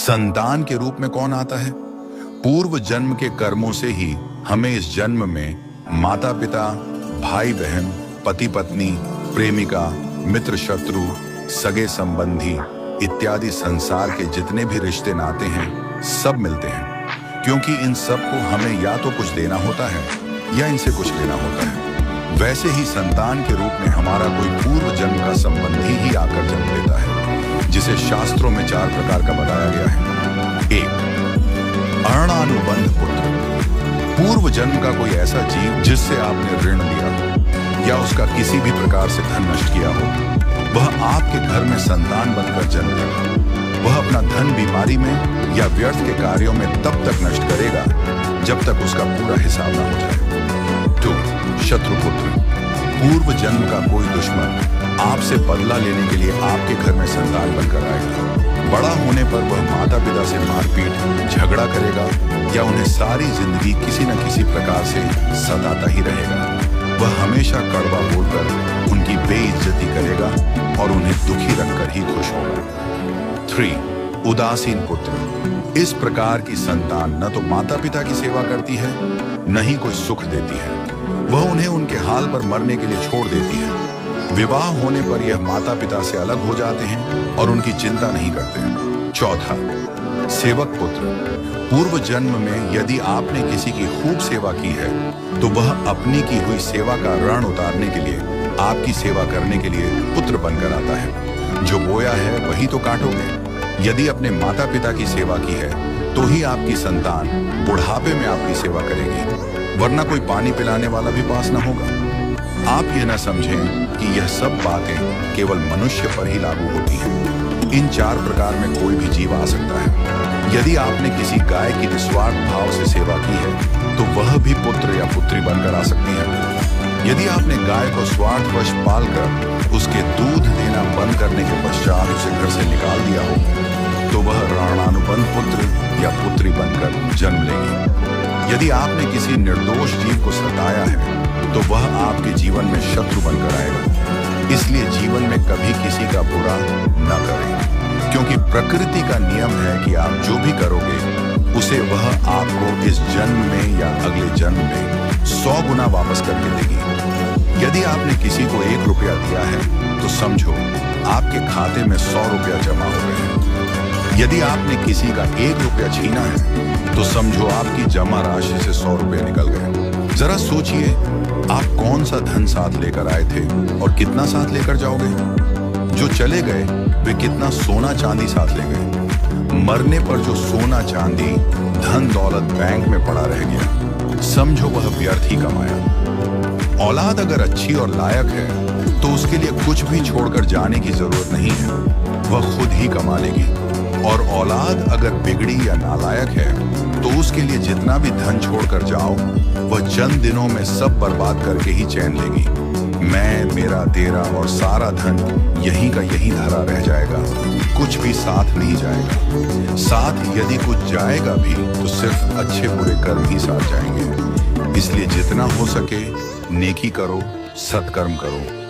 संतान के रूप में कौन आता है? पूर्व जन्म के कर्मों से ही हमें इस जन्म में माता पिता, भाई बहन, पति पत्नी, प्रेमिका, मित्र शत्रु, सगे संबंधी इत्यादि संसार के जितने भी रिश्ते नाते हैं सब मिलते हैं, क्योंकि इन सब को हमें या तो कुछ देना होता है या इनसे कुछ लेना होता है। वैसे ही संतान के रूप में हमारा कोई पूर्व जन्म का संबंधी ही आकर जन्म लेता है, जिसे शास्त्रों में 4 प्रकार का बताया गया है। 1. अणानुबंध पुत्र। पूर्व जन्म का कोई ऐसा जीव जिससे आपने ऋण लिया हो या उसका किसी भी प्रकार से धन नष्ट किया हो, वह आपके घर में संतान बनकर जन्म लेगा। वह अपना धन बीमारी में या व्यर्थ के कार्यों में तब तक नष्ट करेगा जब तक उसका पूरा हिसाब न हो जाए। 2. शत्रुपुत्र। पूर्व जन्म का कोई दुश्मन आपसे बदला लेने के लिए आपके घर में संतान बनकर आएगा। बड़ा होने पर वह माता पिता से मारपीट, झगड़ा करेगा या उन्हें सारी जिंदगी किसी न किसी प्रकार से सताता ही रहेगा। वह हमेशा कड़वा बोलकर उनकी बेइज्जती करेगा और उन्हें दुखी रखकर ही खुश होगा। 3. उदासीन पुत्र। इस प्रकार की संतान न तो माता पिता की सेवा करती है, न ही कोई सुख देती है। वह उन्हें उनके हाल पर मरने के लिए छोड़ देती है। विवाह होने पर यह माता पिता से अलग हो जाते हैं और उनकी चिंता नहीं करते। 4. सेवक पुत्र। पूर्व जन्म में यदि आपने किसी की खूब सेवा की है तो वह अपनी की हुई सेवा का ऋण उतारने के लिए आपकी सेवा करने के लिए पुत्र बनकर आता है। जो बोया है वही तो काटोगे। यदि अपने माता पिता की सेवा की है तो ही आपकी संतान बुढ़ापे में आपकी सेवा करेगी, वरना कोई पानी पिलाने वाला भी पास न होगा। आप यह न समझें कि यह सब बातें केवल मनुष्य पर ही लागू होती हैं। इन 4 प्रकार में कोई भी जीव आ सकता है। यदि आपने किसी गाय की निस्वार्थ भाव से सेवा की है तो वह भी पुत्र या पुत्री बनकर आ सकती है। यदि आपने गाय को स्वार्थवश पालकर उसके दूध देना बंद करने के पश्चात उसे घर से निकाल दिया हो तो वह ऋणानुबंध पुत्र या पुत्री बनकर जन्म लेगी। यदि आपने किसी निर्दोष जीव को सताया है तो वह आपके जीवन में शत्रु बनकर आएगा। इसलिए जीवन में कभी किसी का बुरा न करें, क्योंकि प्रकृति का नियम है कि आप जो भी करोगे उसे वह आपको इस जन्म में या अगले जन्म में 100 गुना वापस करके देगी। यदि आपने किसी को 1 रुपया दिया है तो समझो आपके खाते में 100 रुपया जमा हो गए हैं। यदि आपने किसी का 1 रुपया छीना है तो समझो आपकी जमा राशि से 100 रुपये निकल गए। जरा सोचिए, आप कौन सा धन साथ लेकर आए थे और कितना साथ लेकर जाओगे? जो चले गए वे कितना सोना चांदी साथ ले गए? मरने पर जो सोना चांदी धन दौलत बैंक में पड़ा रह गया, समझो वह व्यर्थ ही कमाया। औलाद अगर अच्छी और लायक है तो उसके लिए कुछ भी छोड़कर जाने की जरूरत नहीं है, वह खुद ही कमा लेगी। और औलाद अगर बिगड़ी या नालायक है तो उसके लिए जितना भी धन छोड़कर जाओ वह चंद दिनों में सब बर्बाद करके ही चैन लेगी। मैं, मेरा, तेरा और सारा धन यहीं का यहीं धरा रह जाएगा, कुछ भी साथ नहीं जाएगा। साथ यदि कुछ जाएगा भी तो सिर्फ अच्छे बुरे कर्म ही साथ जाएंगे। इसलिए जितना हो सके नेकी करो, सत्कर्म करो।